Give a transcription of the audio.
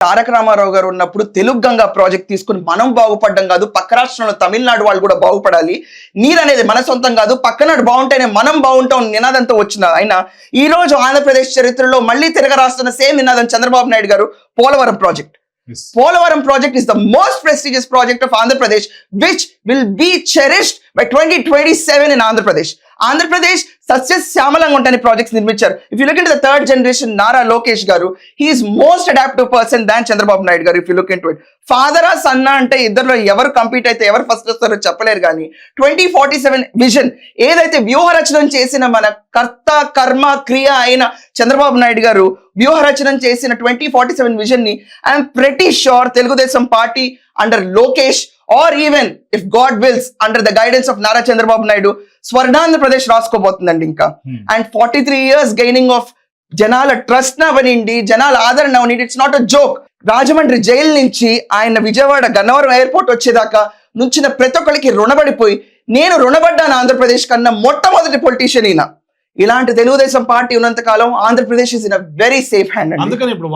తారక రామారావు గారు ఉన్నప్పుడు తెలుగు గంగా ప్రాజెక్ట్ తీసుకుని మనం బాగుపడడం కాదు, పక్క రాష్ట్రంలో తమిళనాడు వాళ్ళు కూడా బాగుపడాలి, నీరు అనేది మన సొంతం కాదు, పక్కనాడు బాగుంటేనే మనం బాగుంటాం నినాదంతో వచ్చిన ఆయన ఈ రోజు ఆంధ్రప్రదేశ్ చరిత్రలో మళ్ళీ తిరగరాస్తున్న సేమ్ నినాదం చంద్రబాబు నాయుడు గారు Polavaram project. Polavaram project is the most prestigious project of Andhra Pradesh, which will be cherished by 2027 in Andhra Pradesh. Andhra Pradesh సస్యశ్యామలంగా ఉంటాయని ప్రాజెక్ట్స్ నిర్మించారు. If you look into the third generation Nara Lokesh garu, he is most adaptive person than Chandrababu Naidu garu. If you look into it, ఫాదరా సన్నా అంటే ఇద్దరులో ఎవరు compete అయితే ఎవరు first వస్తారో చెప్పలేరు. కానీ 2047 విజన్ ఏదైతే వ్యూహరచన చేసిన మన కర్త కర్మ క్రియ అయిన చంద్రబాబు నాయుడు గారు వ్యూహరచన చేసిన 2047 విజన్ ని I'm pretty sure Telugu Desam party under Lokesh or even if God wills under the guidance of Nara Chandrababu Naidu Swarnandhra Pradesh రాసుకోబోతుందండి ఇంకా. అండ్ 43 years గెయినింగ్ ఆఫ్ జనాల ట్రస్ట్ నవనిండి, జనాల ఆదరణ నవనిండి. It's not a joke. Rajahmundry jail నుంచి ఆయన విజయవాడ గన్నవరం ఎయిర్పోర్ట్ వచ్చేదాకా నుంచిన ప్రతి ఒక్కరికి రుణపడిపోయి, నేను రుణపడ్డాను ఆంధ్రప్రదేశ్ కన్నా మొట్టమొదటి పొలిటీషియన్ ఈయన. ఇలాంటి తెలుగుదేశం పార్టీ ఉన్నంత కాలం Andhra Pradesh is in a very safe hand. అందుకని ఇప్పుడు